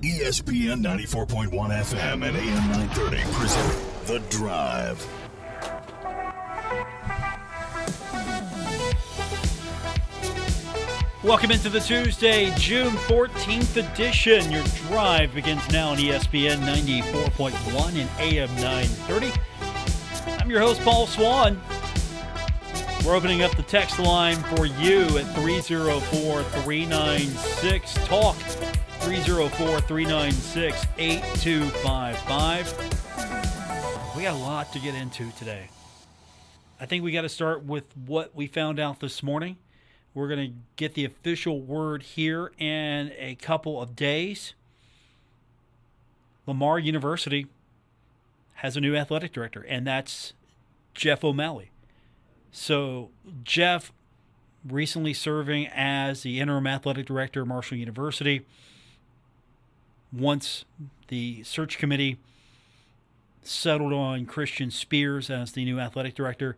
ESPN 94.1 FM and AM 930 present The Drive. Welcome into the Tuesday, June 14th edition. Your drive begins now on ESPN 94.1 and AM 930. I'm your host, Paul Swann. We're opening up the text line for you at 304-396-TALK, 304-396-8255. We got a lot to get into today. I think we got to start with what we found out this morning. We're going to get the official word here in a couple of days. Lamar University has a new athletic director, and that's Jeff O'Malley. So Jeff, recently serving as the interim athletic director of Marshall University, once the search committee settled on Christian Spears as the new athletic director,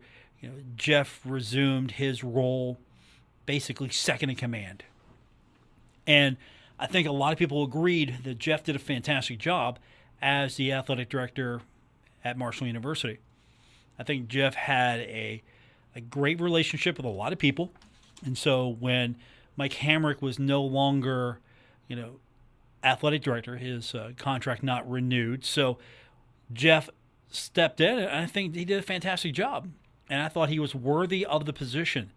Jeff resumed his role, basically second in command. And I think a lot of people agreed that Jeff did a fantastic job as the athletic director at Marshall University. I think Jeff had a great relationship with a lot of people. And so when Mike Hamrick was no longer, athletic director, his contract not renewed. So Jeff stepped in, and I think he did a fantastic job. And I thought he was worthy of the position.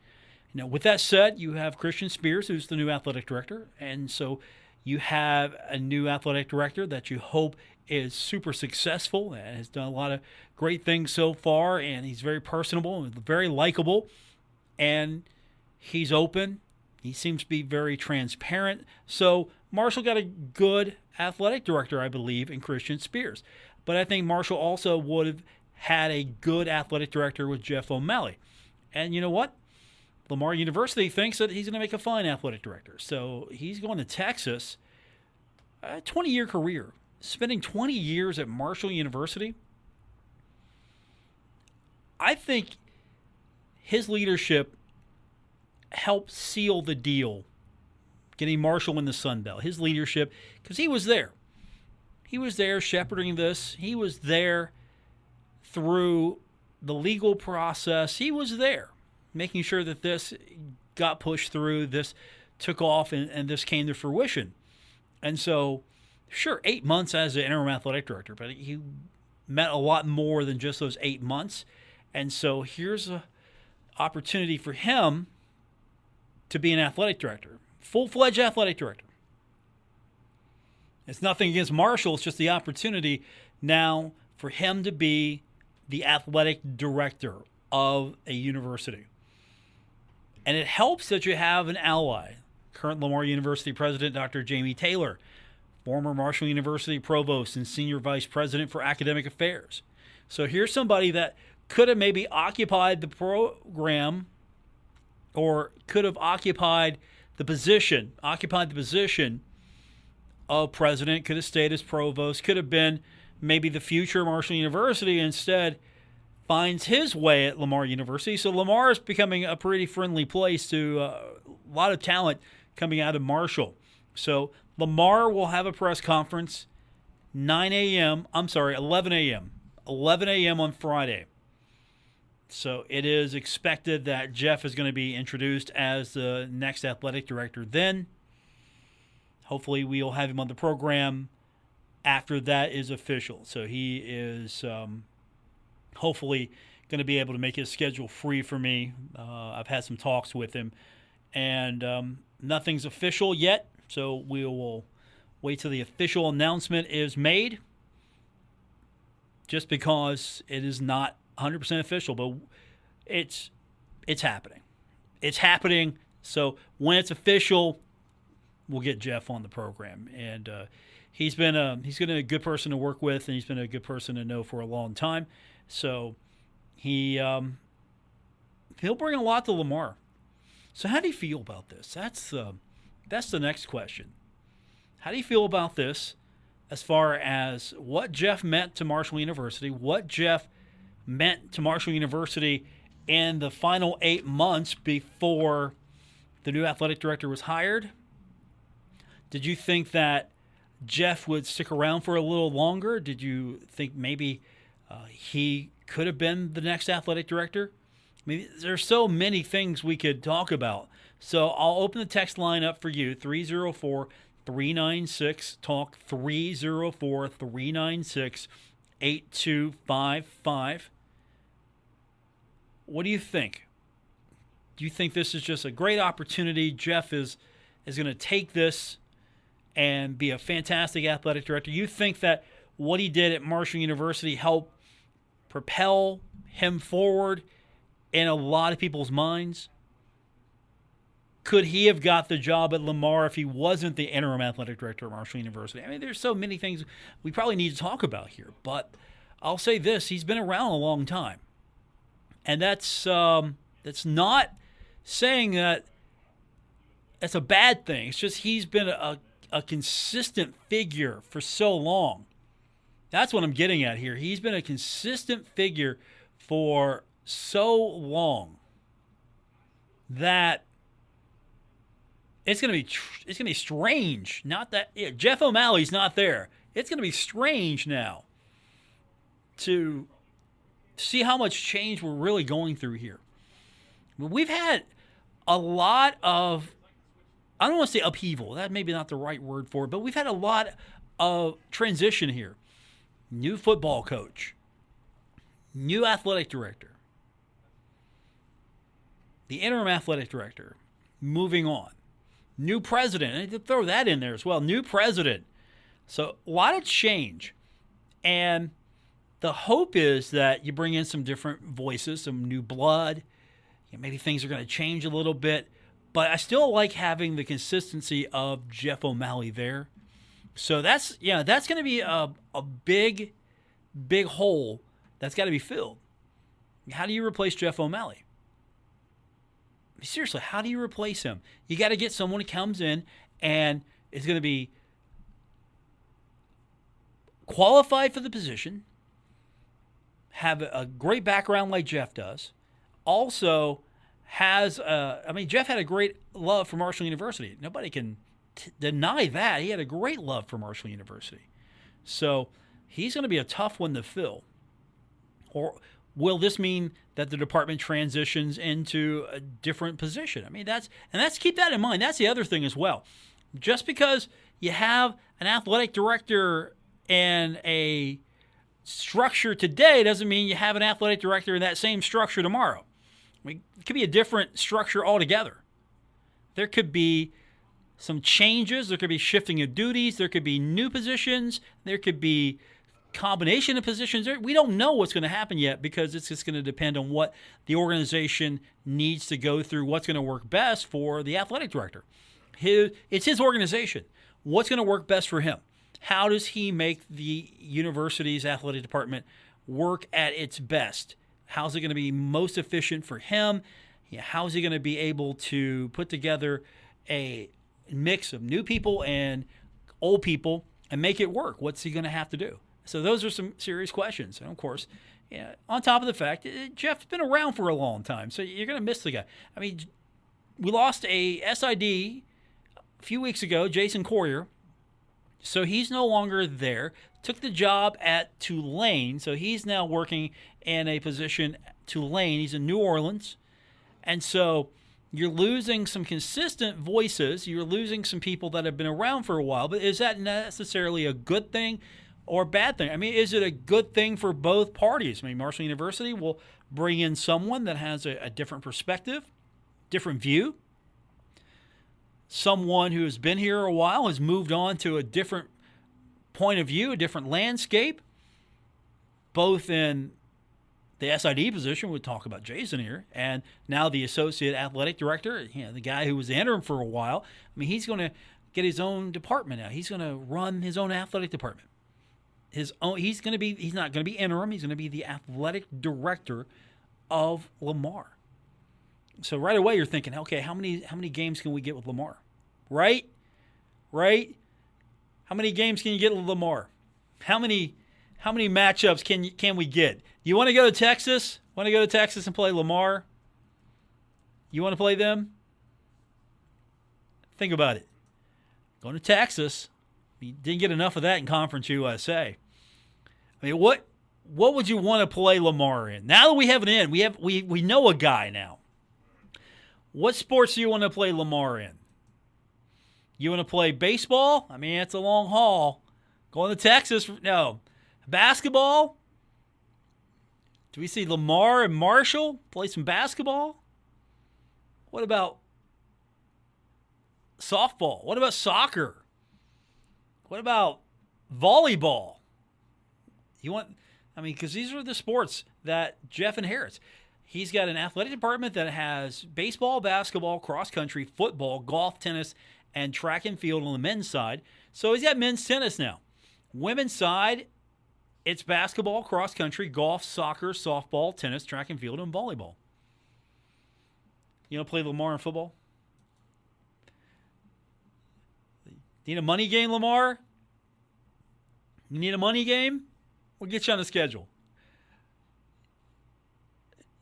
With that said, you have Christian Spears, who's the new athletic director. And so you have a new athletic director that you hope is super successful and has done a lot of great things so far. And he's very personable and very likable. And he's open. He seems to be very transparent. So Marshall got a good athletic director, I believe, in Christian Spears. But I think Marshall also would have had a good athletic director with Jeff O'Malley. And you know what? Lamar University thinks that he's going to make a fine athletic director. So he's going to Texas, a 20-year career, spending 20 years at Marshall University. I think his leadership helped seal the deal, getting Marshall in the Sun Belt. His leadership, because he was there. He was there shepherding this. He was there through the legal process. He was there, making sure that this got pushed through, this took off, and this came to fruition. And so, sure, 8 months as an interim athletic director, but he meant a lot more than just those 8 months. And so here's an opportunity for him to be an athletic director, full-fledged athletic director. It's nothing against Marshall. It's just the opportunity now for him to be the athletic director of a university. And it helps that you have an ally, current Lamar University president, Dr. Jamie Taylor, former Marshall University provost and senior vice president for academic affairs. So here's somebody that could have maybe occupied the program or could have occupied the position of president, could have stayed as provost, could have been maybe the future Marshall University. Instead, finds his way at Lamar University. So Lamar is becoming a pretty friendly place to a lot of talent coming out of Marshall. So Lamar will have a press conference 11 a.m. 11 a.m. on Friday. So it is expected that Jeff is going to be introduced as the next athletic director then. Hopefully we'll have him on the program after that is official. So he is hopefully going to be able to make his schedule free for me. I've had some talks with him, and nothing's official yet, so we will wait till the official announcement is made, just because it is not 100% official, but it's happening. It's happening, so when it's official, we'll get Jeff on the program. And he's been a good person to work with, and he's been a good person to know for a long time. So he'll bring a lot to Lamar. So how do you feel about this? That's the next question. How do you feel about this as far as what Jeff meant to Marshall University, what Jeff meant to Marshall University in the final 8 months before the new athletic director was hired? Did you think that Jeff would stick around for a little longer? Did you think maybe he could have been the next athletic director? I mean, there's so many things we could talk about. So I'll open the text line up for you, 304-396-TALK, 304-396-8255. What do you think? Do you think this is just a great opportunity? Jeff is going to take this and be a fantastic athletic director. You think that what he did at Marshall University helped propel him forward in a lot of people's minds? Could he have got the job at Lamar if he wasn't the interim athletic director at Marshall University? I mean, there's so many things we probably need to talk about here. But I'll say this, he's been around a long time. And that's not saying that that's a bad thing. It's just he's been a consistent figure for so long. That's what I'm getting at here. He's been a consistent figure for so long that it's going to be strange. Not that Jeff O'Malley's not there. It's going to be strange now to see how much change we're really going through here. We've had a lot of, I don't want to say upheaval. That may be not the right word for it, but we've had a lot of transition here. New football coach, new athletic director, the interim athletic director, moving on. New president, I need to throw that in there as well. New president. So a lot of change. And the hope is that you bring in some different voices, some new blood. Maybe things are going to change a little bit. But I still like having the consistency of Jeff O'Malley there. So that's going to be a big, big hole that's got to be filled. How do you replace Jeff O'Malley? Seriously, how do you replace him? You got to get someone who comes in and is going to be qualified for the position, have a great background like Jeff does, also has, Jeff had a great love for Marshall University. Nobody can deny that. He had a great love for Marshall University. So he's going to be a tough one to fill. Or will this mean that the department transitions into a different position? I mean, that's keep that in mind. That's the other thing as well. Just because you have an athletic director in a structure today doesn't mean you have an athletic director in that same structure tomorrow. I mean, it could be a different structure altogether. There could be some changes. There could be shifting of duties. There could be new positions. There could be combination of positions. We don't know what's going to happen yet because it's just going to depend on what the organization needs to go through, what's going to work best for the athletic director. It's his organization. What's going to work best for him? How does he make the university's athletic department work at its best? How's it going to be most efficient for him? How's he going to be able to put together a mix of new people and old people and make it work? What's he going to have to do? So those are some serious questions. And, of course, on top of the fact, Jeff's been around for a long time, so you're going to miss the guy. I mean, we lost a SID a few weeks ago, Jason Courier, so he's no longer there. Took the job at Tulane, so he's now working in a position at Tulane. He's in New Orleans. And so you're losing some consistent voices. You're losing some people that have been around for a while. But is that necessarily a good thing or a bad thing? I mean, is it a good thing for both parties? I mean, Marshall University will bring in someone that has a different perspective, different view. Someone who has been here a while has moved on to a different point of view, a different landscape, both in the SID position, we'll talk about Jason here, and now the associate athletic director, the guy who was the interim for a while. I mean, he's going to get his own department now. He's going to run his own athletic department. He's not going to be interim. He's going to be the athletic director of Lamar. So right away you're thinking, okay, how many games can we get with Lamar? Right? How many games can you get with Lamar? How many matchups can we get? You want to go to Texas? Want to go to Texas and play Lamar? You want to play them? Think about it. Going to Texas, He didn't get enough of that in Conference USA. I mean, what would you want to play Lamar in? Now that we have an in, we know a guy now. What sports do you want to play Lamar in? You want to play baseball? I mean, it's a long haul. Going to Texas? No. Basketball? Do we see Lamar and Marshall play some basketball? What about softball? What about soccer? What about volleyball? Because these are the sports that Jeff inherits. He's got an athletic department that has baseball, basketball, cross country, football, golf, tennis, and track and field on the men's side. So he's got men's tennis now. Women's side, it's basketball, cross country, golf, soccer, softball, tennis, track and field, and volleyball. You know, play Lamar in football? Need a money game, Lamar? You need a money game? We'll get you on the schedule.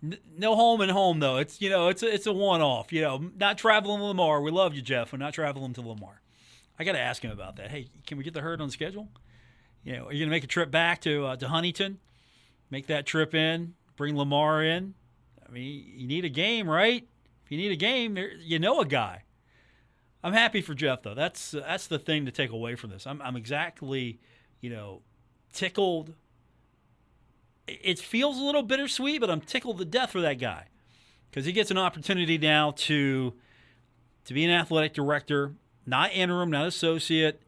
No home and home though. It's a one-off. Not traveling to Lamar. We love you, Jeff. We're not traveling to Lamar. I got to ask him about that. Hey, can we get the herd on the schedule? Are you going to make a trip back to Huntington? Make that trip in. Bring Lamar in. I mean, you need a game, right? If you need a game, you know a guy. I'm happy for Jeff though. That's the thing to take away from this. I'm exactly, tickled. It feels a little bittersweet, but I'm tickled to death for that guy because he gets an opportunity now to be an athletic director, not interim, not associate,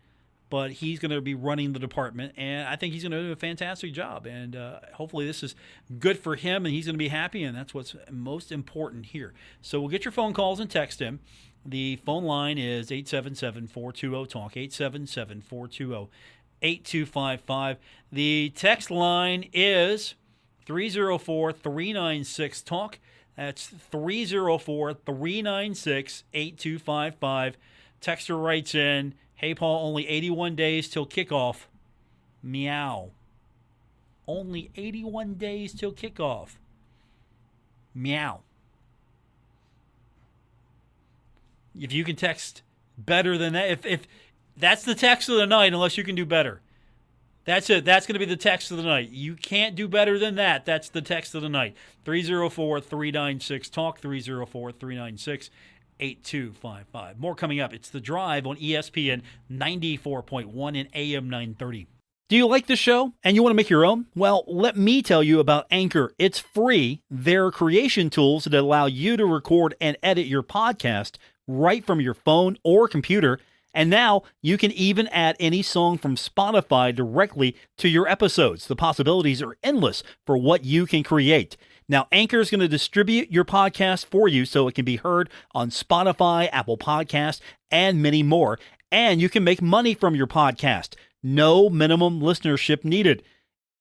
but he's going to be running the department, and I think he's going to do a fantastic job. And hopefully this is good for him, and he's going to be happy, and that's what's most important here. So we'll get your phone calls and text him. The phone line is 877-420-TALK, 877-420-8255. The text line is 304-396-TALK. That's 304-396-8255. Texter writes in, hey, Paul, only 81 days till kickoff. Meow. Only 81 days till kickoff. Meow. If you can text better than that, if that's the text of the night, unless you can do better. That's it. That's going to be the text of the night. You can't do better than that. That's the text of the night. 304-396-TALK, 304-396-8255. More coming up. It's The Drive on ESPN 94.1 and AM 930. Do you like the show and you want to make your own? Well, let me tell you about Anchor. It's free. There are creation tools that allow you to record and edit your podcast right from your phone or computer. And now you can even add any song from Spotify directly to your episodes. The possibilities are endless for what you can create. Now, Anchor is going to distribute your podcast for you so it can be heard on Spotify, Apple Podcasts, and many more. And you can make money from your podcast. No minimum listenership needed.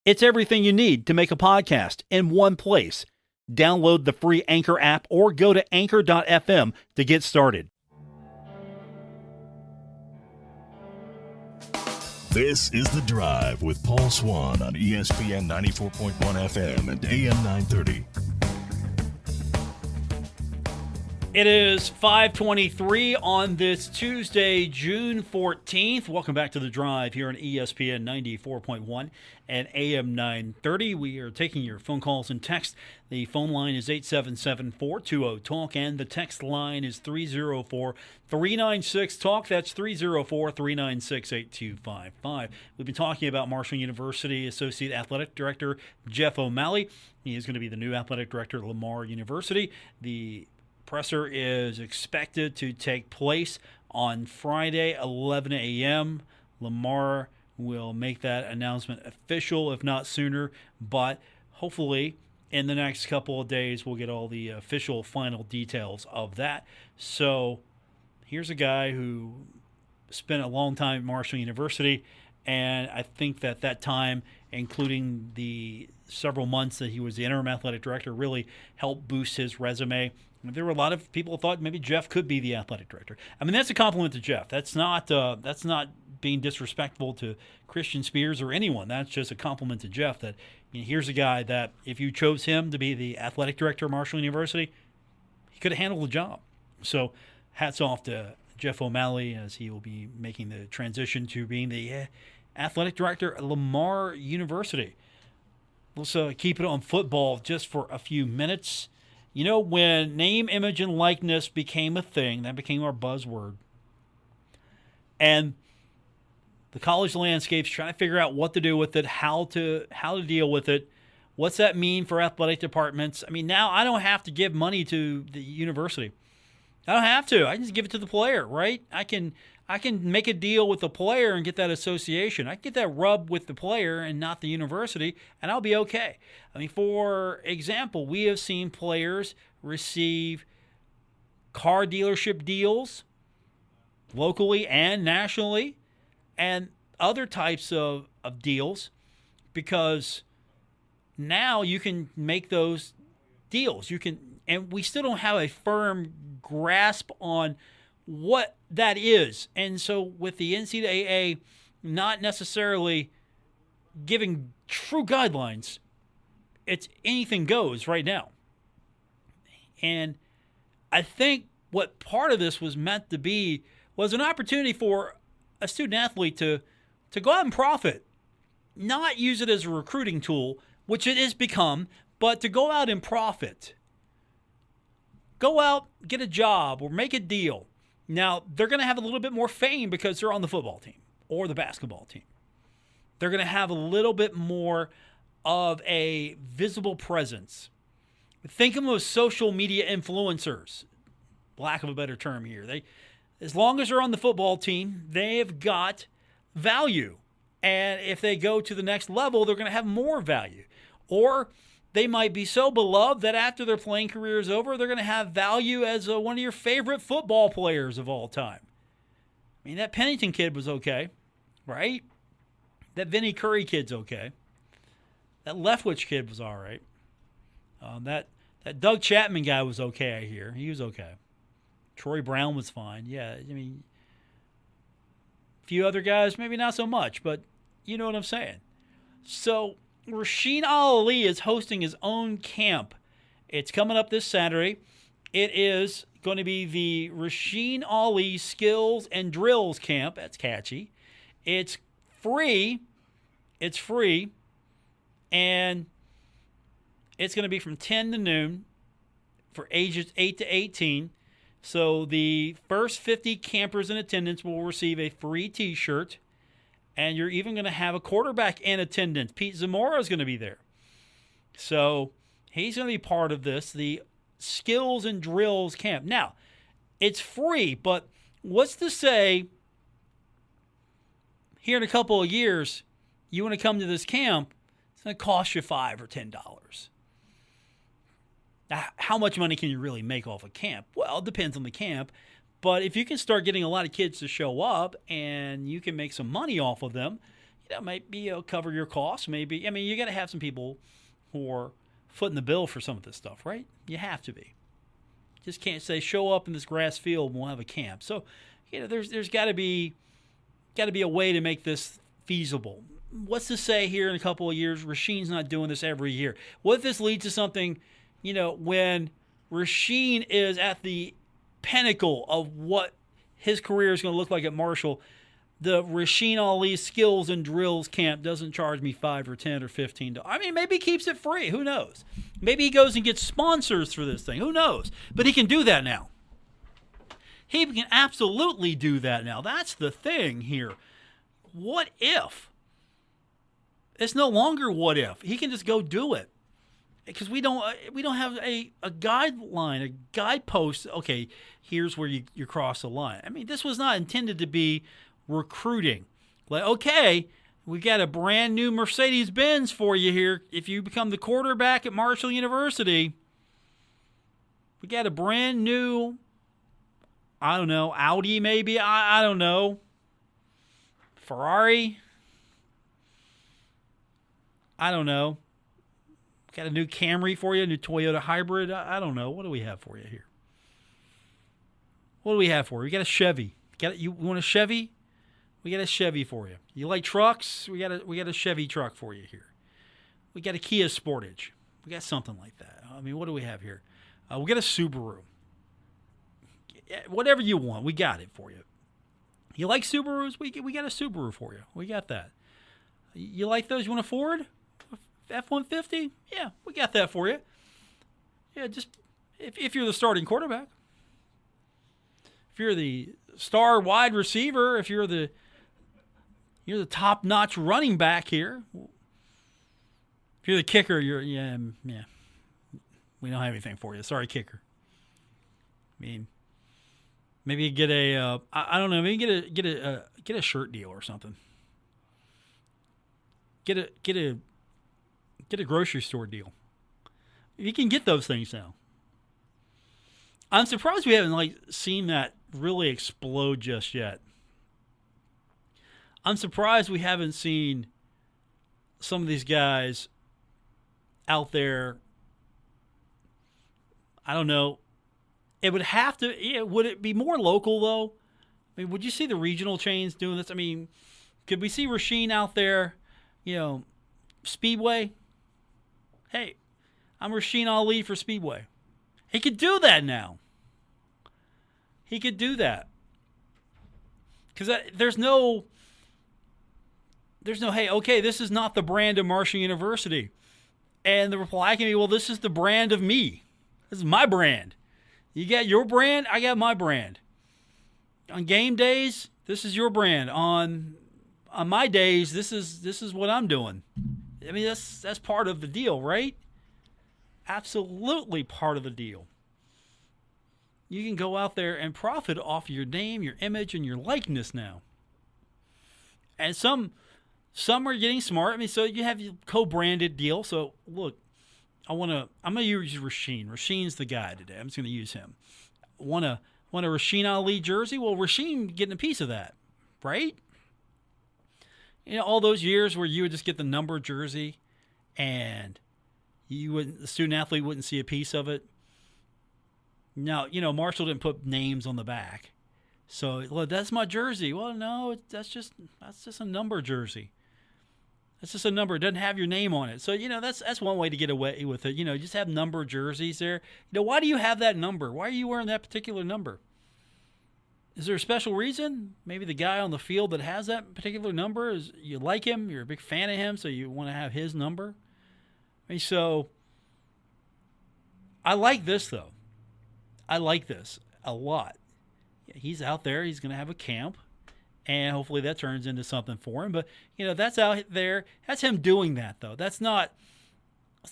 It's everything you need to make a podcast in one place. Download the free Anchor app or go to anchor.fm to get started. This is The Drive with Paul Swann on ESPN 94.1 FM and AM 930. It is 5:23 on this Tuesday, June 14th. Welcome back to The Drive here on ESPN 94.1 and AM 930. We are taking your phone calls and text. The phone line is 877-420-TALK, and the text line is 304-396-TALK. That's 304-396-8255. We've been talking about Marshall University Associate Athletic Director Jeff O'Malley. He is going to be the new athletic director at Lamar University. The presser is expected to take place on Friday, 11 a.m. Lamar will make that announcement official, if not sooner, but hopefully in the next couple of days we'll get all the official final details of that. So here's a guy who spent a long time at Marshall University, and I think that time, including the several months that he was the interim athletic director, really helped boost his resume. There were a lot of people who thought maybe Jeff could be the athletic director. I mean, that's a compliment to Jeff. That's not being disrespectful to Christian Spears or anyone. That's just a compliment to Jeff that here's a guy that if you chose him to be the athletic director of Marshall University, he could have handled the job. So hats off to Jeff O'Malley, as he will be making the transition to being the athletic director at Lamar University. Let's keep it on football just for a few minutes. You know, when name, image, and likeness became a thing, that became our buzzword. And the college landscape's trying to figure out what to do with it, how to deal with it. What's that mean for athletic departments? I mean, now I don't have to give money to the university. I don't have to. I can just give it to the player, right? I can make a deal with the player and get that association. I can get that rub with the player and not the university, and I'll be okay. I mean, for example, we have seen players receive car dealership deals locally and nationally and other types of deals because now you can make those deals. And we still don't have a firm grasp on what that is. And so with the NCAA not necessarily giving true guidelines, it's anything goes right now. And I think what part of this was meant to be was an opportunity for a student athlete to go out and profit, not use it as a recruiting tool, which it has become, but to go out and profit. Go out, get a job, or make a deal. Now, they're going to have a little bit more fame because they're on the football team or the basketball team. They're going to have a little bit more of a visible presence. Think of them as social media influencers, lack of a better term here. As long as they're on the football team, they've got value. And if they go to the next level, they're going to have more value. Or they might be so beloved that after their playing career is over, they're going to have value as one of your favorite football players of all time. I mean, that Pennington kid was okay, right? That Vinnie Curry kid's okay. That Leftwich kid was all right. That Doug Chapman guy was okay, I hear. He was okay. Troy Brown was fine. Yeah, I mean, a few other guys, maybe not so much, but you know what I'm saying. So Rasheen Ali is hosting his own camp. It's coming up this Saturday. It is going to be the Rasheen Ali Skills and Drills Camp. That's catchy. It's free. And it's going to be from 10 to noon for ages 8 to 18. So the first 50 campers in attendance will receive a free T-shirt. And you're even going to have a quarterback in attendance. Pete Zamora is going to be there. So he's going to be part of this, the Skills and Drills Camp. Now, it's free, but what's to say here in a couple of years, you want to come to this camp, it's going to cost you $5 or $10. Now, how much money can you really make off a camp? Well, it depends on the camp. But if you can start getting a lot of kids to show up and you can make some money off of them, maybe cover your costs. Maybe, I mean, you got to have some people who are footing the bill for some of this stuff, right? You have to be. Just can't say show up in this grass field and we'll have a camp. So, there's got to be a way to make this feasible. What's to say here in a couple of years, Rasheen's not doing this every year? What if this leads to something, when Rasheen is at the pinnacle of what his career is going to look like at Marshall, the Rasheen Ali Skills and Drills Camp doesn't charge me $5 or $10 or $15. I mean, maybe he keeps it free. Who knows? Maybe he goes and gets sponsors for this thing. Who knows? But he can do that now. He can absolutely do that now. That's the thing here. What if? It's no longer what if. He can just go do it. Because we don't have a guideline, a guidepost. Okay, here's where you cross the line. I mean, this was not intended to be recruiting. Like, okay, we got a brand new Mercedes-Benz for you here. If you become the quarterback at Marshall University, we got a brand new, I don't know, Audi maybe. I don't know. Ferrari. I don't know. Got a new Camry for you, a new Toyota hybrid. I don't know. What do we have for you here? What do we have for you? We got a Chevy. You want a Chevy? We got a Chevy for you. You like trucks? We got a Chevy truck for you here. We got a Kia Sportage. We got something like that. I mean, what do we have here? We got a Subaru. whatever you want, we got it for you. You like Subarus? We got a Subaru for you. We got that. You like those? You want a Ford F-150? Yeah, we got that for you. Yeah, just if you're the starting quarterback, if you're the star wide receiver, if you're the top-notch running back here, if you're the kicker, yeah. We don't have anything for you. Sorry, kicker. I mean, maybe you get a I don't know. Maybe get a shirt deal or something. Get a grocery store deal. You can get those things now. I'm surprised we haven't seen that really explode just yet. I'm surprised we haven't seen some of these guys out there. I don't know. It would have to. Yeah, would it be more local though? I mean, would you see the regional chains doing this? I mean, could we see Rasheen out there? Speedway. Hey, I'm Rasheen Ali for Speedway. He could do that now. He could do that because there's no. Hey, okay, this is not the brand of Marshall University, and the reply can be, well, this is the brand of me. This is my brand. You got your brand, I got my brand. On game days, this is your brand. On my days, this is what I'm doing. I mean, that's part of the deal, right? Absolutely part of the deal. You can go out there and profit off your name, your image, and your likeness now. And some are getting smart. I mean, so you have your co-branded deal. So look, I'm gonna use Rasheen. Rasheen's the guy today. I'm just gonna use him. Want a Rasheen Ali jersey? Well, Rasheen getting a piece of that, right? All those years where you would just get the number jersey, and the student athlete wouldn't see a piece of it. Now, Marshall didn't put names on the back, so that's my jersey. Well, no, that's just a number jersey. That's just a number. It doesn't have your name on it. So, that's one way to get away with it. Just have number jerseys there. Why do you have that number? Why are you wearing that particular number? Is there a special reason? Maybe the guy on the field that has that particular number, you like him, you're a big fan of him, so you want to have his number. So I like this, though. I like this a lot. He's out there. He's going to have a camp. And hopefully that turns into something for him. But, that's out there. That's him doing that, though. It's not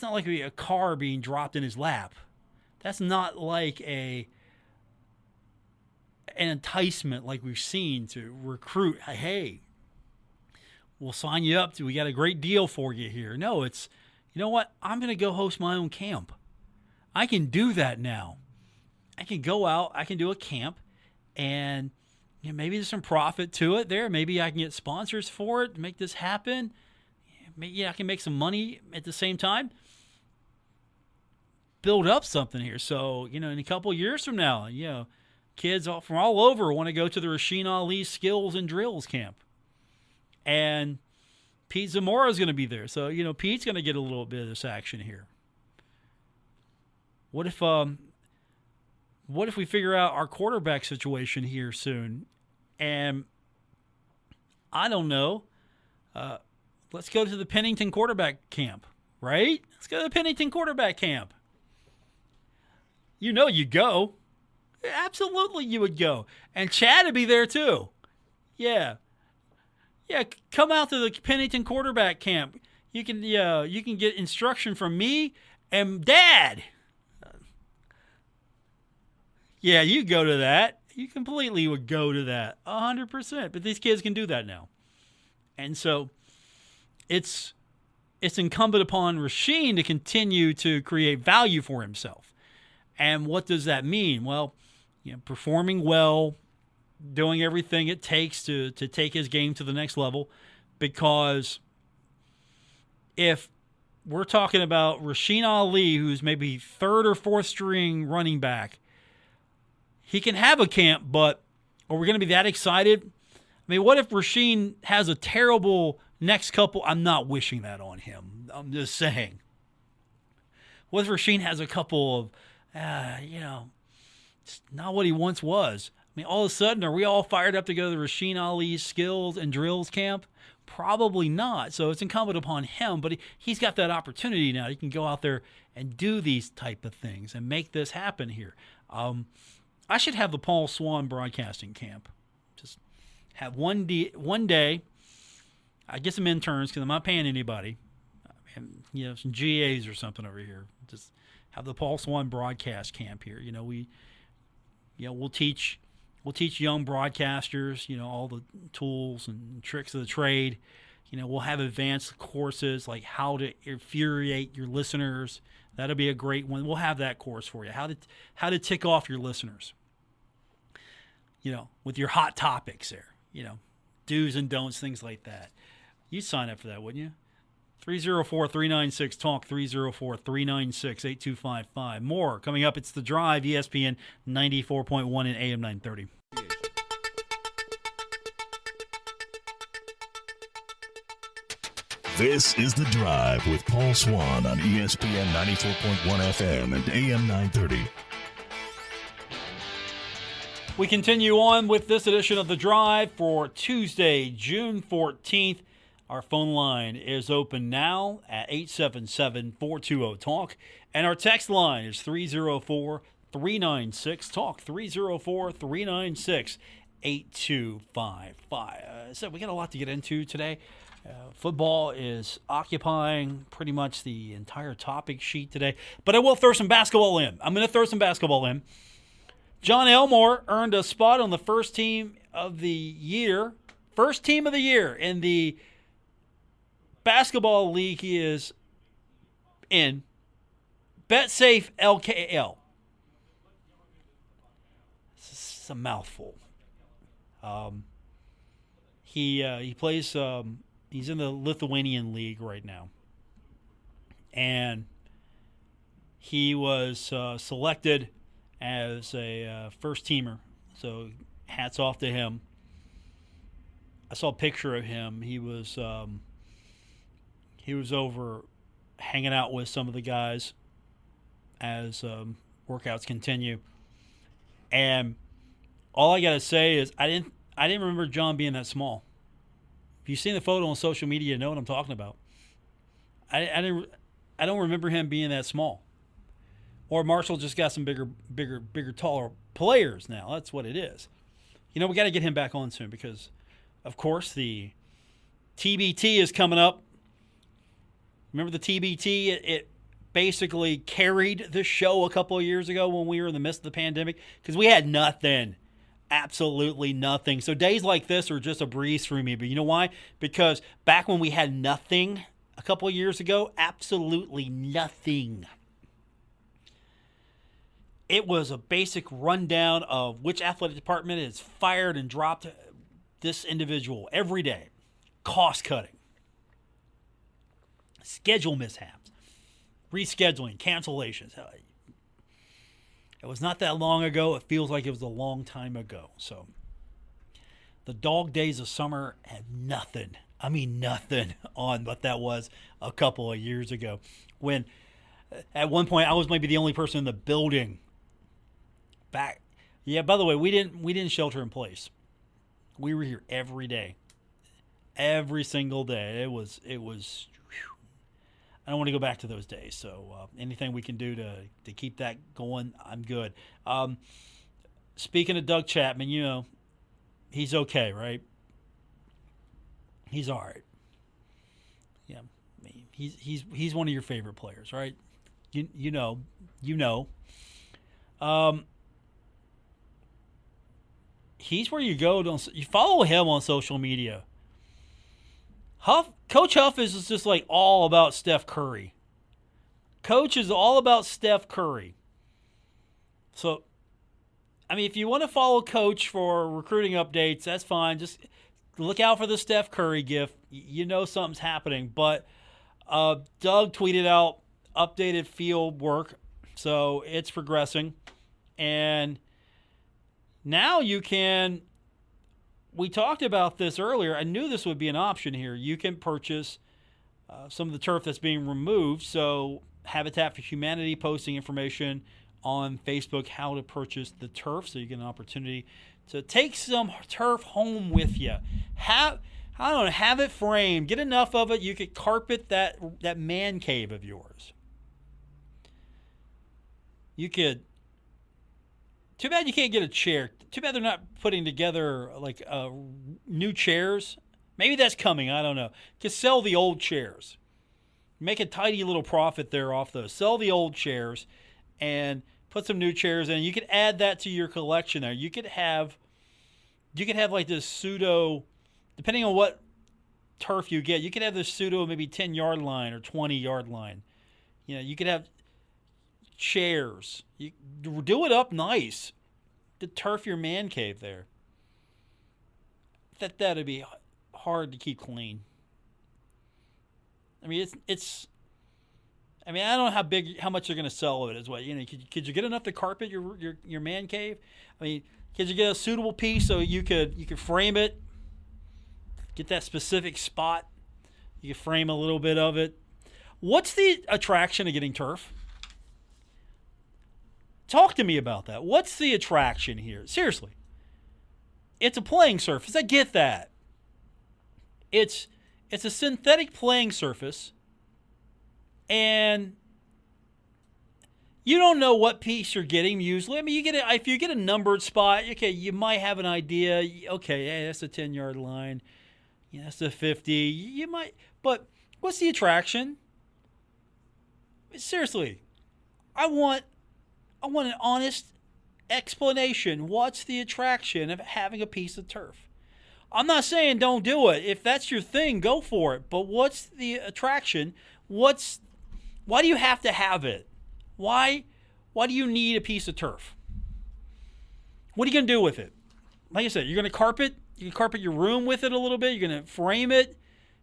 like a car being dropped in his lap. That's not like an enticement like we've seen to recruit. Hey, we'll sign you up. We got a great deal for you here. No, it's, you know what? I'm going to go host my own camp. I can do that now. I can go out. I can do a camp. And maybe there's some profit to it there. Maybe I can get sponsors for it to make this happen. Maybe I can make some money at the same time. Build up something here. So, in a couple of years from now, kids from all over want to go to the Rasheen Ali Skills and Drills camp. And Pete Zamora is going to be there. So, Pete's going to get a little bit of this action here. What if we figure out our quarterback situation here soon? And I don't know. Let's go to the Pennington quarterback camp, right? Let's go to the Pennington quarterback camp. You'd go. Absolutely you would go. And Chad would be there too. Yeah. Yeah, come out to the Pennington quarterback camp. You can get instruction from me and Dad. Yeah, you go to that. You completely would go to that, 100%. But these kids can do that now. And so it's incumbent upon Rasheen to continue to create value for himself. And what does that mean? Well, performing well, doing everything it takes to take his game to the next level. Because if we're talking about Rasheen Ali, who's maybe third or fourth string running back, he can have a camp, but are we going to be that excited? I mean, what if Rasheen has a terrible next couple? I'm not wishing that on him. I'm just saying. What if Rasheen has a couple of, It's not what he once was. I mean, all of a sudden, are we all fired up to go to the Rasheen Ali skills and drills camp? Probably not. So it's incumbent upon him, but he's got that opportunity now. He can go out there and do these type of things and make this happen here. I should have the Paul Swann broadcasting camp. Just have one day. I get some interns because I'm not paying anybody. And, some GAs or something over here. Just have the Paul Swann broadcast camp here. We'll teach young broadcasters, all the tools and tricks of the trade. We'll have advanced courses like how to infuriate your listeners. That'll be a great one. We'll have that course for you. How to tick off your listeners. With your hot topics there. Do's and don'ts, things like that. You'd sign up for that, wouldn't you? 304-396-TALK, 304-396-8255. More coming up. It's The Drive, ESPN 94.1 and AM 930. This is The Drive with Paul Swann on ESPN 94.1 FM and AM 930. We continue on with this edition of The Drive for Tuesday, June 14th. Our phone line is open now at 877-420-TALK. And our text line is 304-396-TALK, 304-396-8255. So we got a lot to get into today. Football is occupying pretty much the entire topic sheet today. But I will throw some basketball in. I'm going to throw some basketball in. John Elmore earned a spot on the first team of the year in the basketball league he is in. BetSafe LKL. It's a mouthful. He plays. He's in the Lithuanian league right now, and he was selected as a first-teamer, so hats off to him. I saw a picture of him. He was over hanging out with some of the guys as workouts continue. And all I got to say is I didn't remember John being that small. If you've seen the photo on social media, you know what I'm talking about. I don't remember him being that small. Or Marshall just got some bigger, taller players now. That's what it is. We got to get him back on soon because, of course, the TBT is coming up. Remember the TBT? It basically carried the show a couple of years ago when we were in the midst of the pandemic because we had nothing. Absolutely nothing. So days like this are just a breeze for me. But you know why? Because back when we had nothing a couple of years ago, absolutely nothing. It was a basic rundown of which athletic department has fired and dropped this individual every day. Cost cutting. Schedule mishaps. Rescheduling. Cancellations. It was not that long ago. It feels like it was a long time ago. So the dog days of summer had nothing. I mean nothing on what that was a couple of years ago. When at one point I was maybe the only person in the building. Back, yeah. By the way, we didn't shelter in place. We were here every day, every single day. It was. Whew. I don't want to go back to those days. So anything we can do to keep that going, I'm good. Speaking of Doug Chapman, he's okay, right? He's all right. Yeah, he's one of your favorite players, right? You know. He's where you go. You follow him on social media. Coach Huff is just like all about Steph Curry. Coach is all about Steph Curry. So, I mean, if you want to follow Coach for recruiting updates, that's fine. Just look out for the Steph Curry gift. Something's happening. But Doug tweeted out updated field work. So it's progressing. And now you can, we talked about this earlier. I knew this would be an option here. You can purchase some of the turf that's being removed. So Habitat for Humanity posting information on Facebook how to purchase the turf, so you get an opportunity to take some turf home with you. Have it framed. Get enough of it, you could carpet that man cave of yours. You could. Too bad you can't get a chair. Too bad they're not putting together like new chairs. Maybe that's coming. I don't know. Could sell the old chairs. Make a tidy little profit there off those. Sell the old chairs and put some new chairs in. You could add that to your collection there. You could have like this pseudo, depending on what turf you get, you could have this pseudo maybe 10-yard line or 20-yard line. You could have chairs. You do it up nice to turf your man cave there. That'd be hard to keep clean. I mean, it's. I mean, I don't know how much you're going to sell of it as well. Could you get enough to carpet your man cave? I mean, could you get a suitable piece so you could frame it, get that specific spot? You could frame a little bit of it. What's the attraction of getting turf? Talk to me about that. What's the attraction here? Seriously. It's a playing surface. I get that. It's a synthetic playing surface, and you don't know what piece you're getting usually. I mean, if you get a numbered spot, okay, you might have an idea. Okay, hey, that's a 10-yard line. Yeah, that's a 50. You might, but what's the attraction? Seriously, I want an honest explanation. What's the attraction of having a piece of turf? I'm not saying don't do it. If that's your thing, go for it. But what's the attraction? Why do you have to have it? Why do you need a piece of turf? What are you going to do with it? Like I said, you're going to carpet. You can carpet your room with it a little bit. You're going to frame it.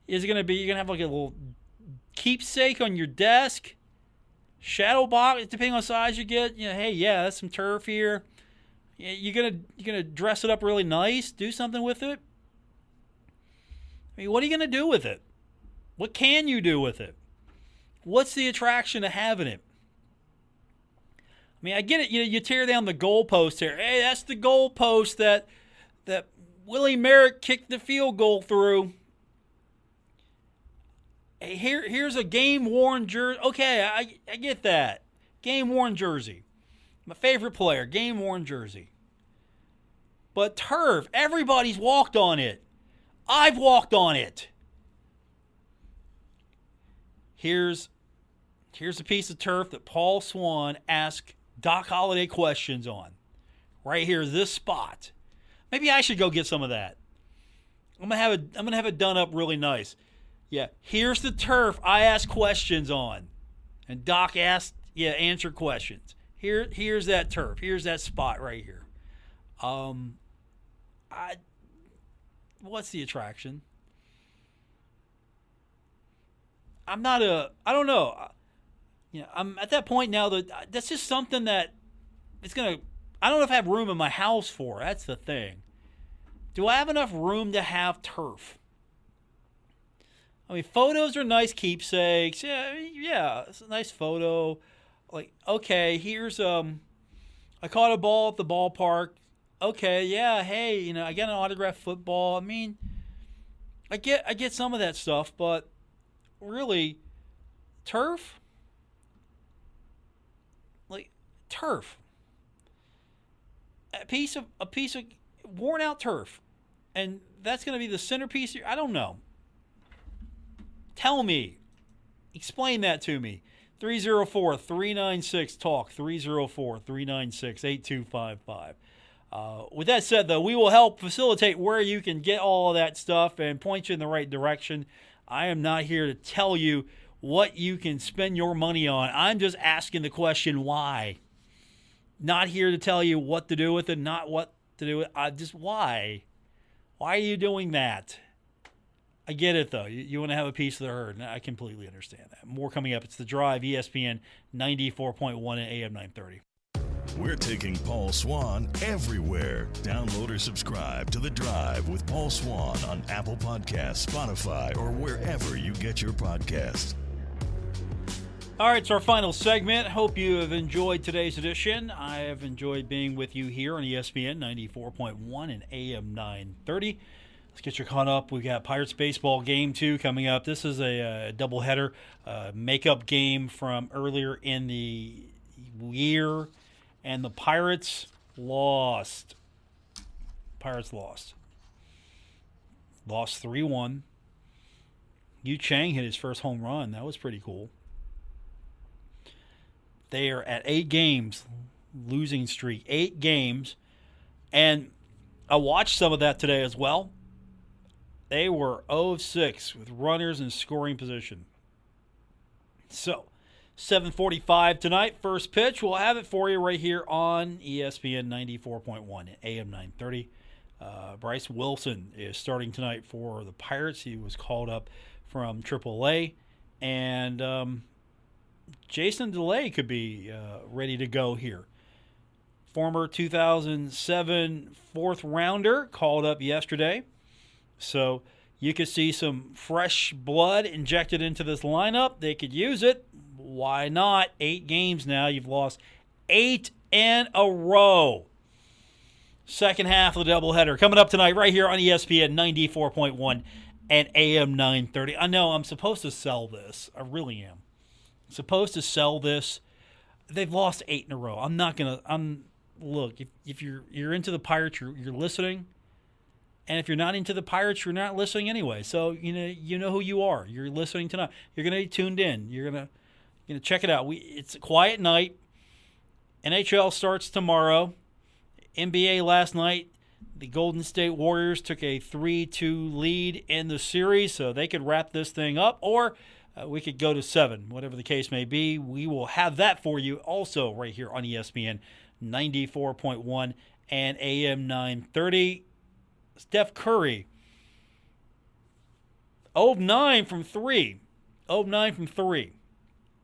You're going to have like a little keepsake on your desk. Shadow box, depending on the size you get. Hey, yeah, that's some turf here. You're gonna dress it up really nice. Do something with it. I mean, what are you gonna do with it? What can you do with it? What's the attraction of having it? I mean, I get it. You tear down the goalpost here. Hey, that's the goalpost that Willie Merrick kicked the field goal through. Hey, here's a game-worn jersey. Okay, I get that. Game-worn jersey. My favorite player, game-worn jersey. But turf, everybody's walked on it. I've walked on it. Here's a piece of turf that Paul Swann asked Doc Holliday questions on. Right here, this spot. Maybe I should go get some of that. I'm gonna have it done up really nice. Yeah, here's the turf I asked questions on, and Doc answered questions. Here's that turf. Here's that spot right here. What's the attraction? I don't know. I'm at that point now that's just something that I don't know if I have room in my house for. That's the thing. Do I have enough room to have turf? I mean, photos are nice keepsakes. Yeah, it's a nice photo. Like, okay, here's I caught a ball at the ballpark. Okay, yeah, hey, I got an autographed football. I mean, I get some of that stuff, but really, turf? Like, turf. A piece of worn out turf. And that's going to be the centerpiece. I don't know. Tell me. Explain that to me. 304-396-TALK. 304-396-8255. With that said, though, we will help facilitate where you can get all of that stuff and point you in the right direction. I am not here to tell you what you can spend your money on. I'm just asking the question, why? Not here to tell you what to do with it, not what to do with it. Just why? Why are you doing that? I get it, though. You want to have a piece of the herd, and I completely understand that. More coming up. It's The Drive, ESPN 94.1 and AM 930. We're taking Paul Swann everywhere. Download or subscribe to The Drive with Paul Swann on Apple Podcasts, Spotify, or wherever you get your podcasts. All right, it's our final segment. Hope you have enjoyed today's edition. I have enjoyed being with you here on ESPN 94.1 and AM 930. Let's get you caught up. We've got Pirates baseball game 2 coming up. This is a doubleheader, makeup game from earlier in the year, and the Pirates lost. Lost 3-1. Yu Chang hit his first home run. That was pretty cool. They are at 8 games, losing streak, 8 games. And I watched some of that today as well. They were 0-6 with runners in scoring position. So, 7:45 tonight, first pitch. We'll have it for you right here on ESPN 94.1 and AM 930. Bryce Wilson is starting tonight for the Pirates. He was called up from AAA. And Jason DeLay could be ready to go here. Former 2007 fourth rounder called up yesterday. So you could see some fresh blood injected into this lineup. They could use it. Why not? 8 games now. You've lost 8 in a row. Second half of the doubleheader coming up tonight right here on ESPN 94.1 and AM 930. I know I'm supposed to sell this. I really am. Supposed to sell this. They've lost 8 in a row. I'm not gonna. Look. If you're into the Pirates, you're listening, and if you're not into the Pirates, you're not listening anyway. So you know who you are. You're listening tonight. You're gonna be tuned in. You're gonna check it out. It's a quiet night. NHL starts tomorrow. NBA last night, the Golden State Warriors took a 3-2 lead in the series, so they could wrap this thing up, or we could go to 7, whatever the case may be. We will have that for you also right here on ESPN 94.1 and AM 930. Steph Curry, 0-9 from 3. 0-9 from 3.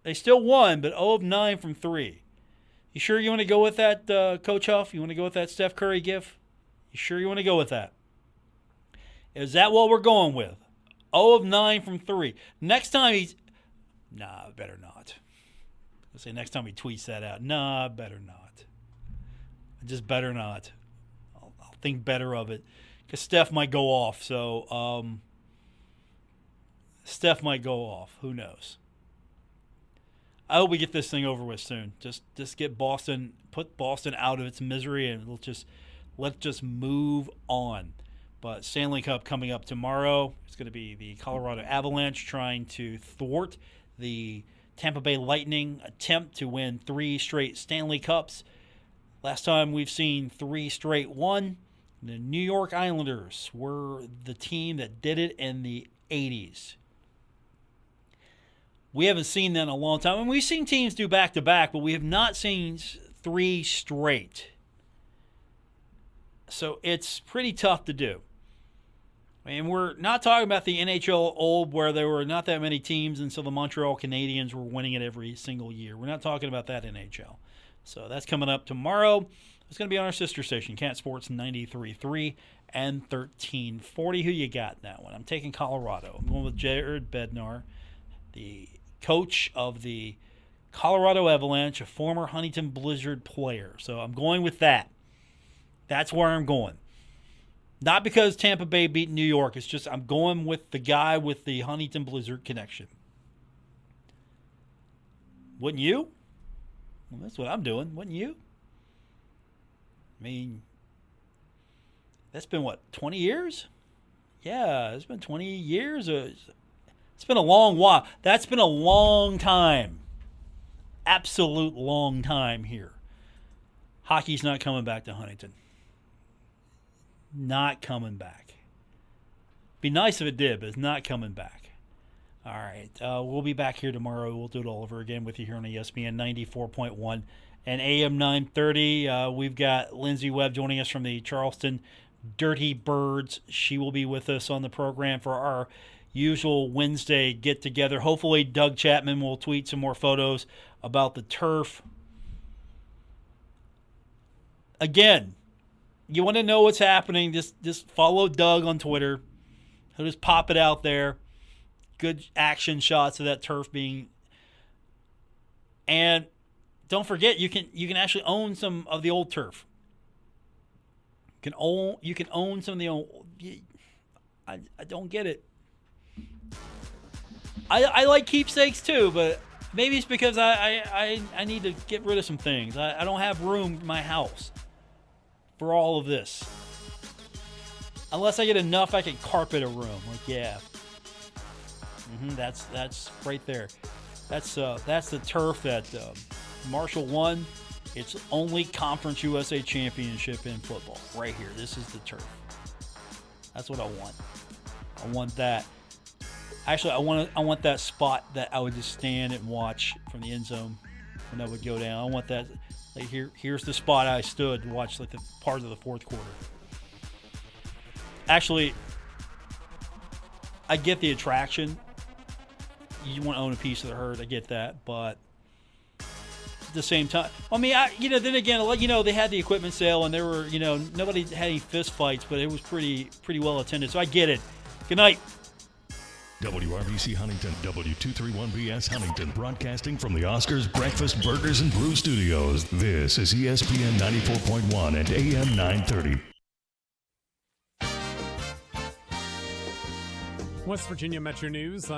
They still won, but 0-9 from 3. You sure you want to go with that, Coach Huff? You want to go with that Steph Curry gif? You sure you want to go with that? Is that what we're going with? 0-9 from 3. Next time he's... Nah, better not. Let's say next time he tweets that out. Nah, better not. Just better not. I'll think better of it. Because Steph might go off. So, Steph might go off. Who knows? I hope we get this thing over with soon. Just get Boston, put Boston out of its misery, and let's just move on. But Stanley Cup coming up tomorrow. It's going to be the Colorado Avalanche trying to thwart the Tampa Bay Lightning attempt to win 3 straight Stanley Cups. Last time we've seen 3 straight won. The New York Islanders were the team that did it in the 80s. We haven't seen that in a long time. And we've seen teams do back-to-back, but we have not seen 3 straight. So it's pretty tough to do. And we're not talking about the NHL old where there were not that many teams and so the Montreal Canadiens were winning it every single year. We're not talking about that NHL. So that's coming up tomorrow. It's going to be on our sister station, Cat Sports 93.3 and 1340. Who you got in that one? I'm taking Colorado. I'm going with Jared Bednar, the coach of the Colorado Avalanche, a former Huntington Blizzard player. So I'm going with that. That's where I'm going. Not because Tampa Bay beat New York. It's just I'm going with the guy with the Huntington Blizzard connection. Wouldn't you? Well, that's what I'm doing. Wouldn't you? I mean, that's been, 20 years? Yeah, it's been 20 years. It's been a long while. That's been a long time. Absolute long time here. Hockey's not coming back to Huntington. Not coming back. Be nice if it did, but it's not coming back. All right. We'll be back here tomorrow. We'll do it all over again with you here on ESPN 94.1 and AM 930. We've got Lindsay Webb joining us from the Charleston Dirty Birds. She will be with us on the program for our usual Wednesday get-together. Hopefully Doug Chapman will tweet some more photos about the turf. Again, you want to know what's happening, just follow Doug on Twitter. He'll just pop it out there. Good action shots of that turf being And don't forget, you can actually own some of the old turf. You can own some of the old. I don't get it. I like keepsakes too, but maybe it's because I need to get rid of some things. I don't have room in my house for all of this. Unless I get enough, I can carpet a room. Like, yeah. That's right there. That's the turf that Marshall won. It's only Conference USA championship in football. Right here. This is the turf. That's what I want. I want that. Actually, I want that spot that I would just stand and watch from the end zone when that would go down. I want that. Like here's the spot I stood to watch like the part of the fourth quarter. Actually, I get the attraction. You want to own a piece of the herd. I get that, but at the same time, I mean, then again, they had the equipment sale and there were, nobody had any fist fights, but it was pretty well attended. So I get it. Good night. WRBC Huntington, W231BS Huntington, broadcasting from the Oscars Breakfast Burgers and Brew Studios. This is ESPN 94.1 and AM 930. West Virginia Metro News.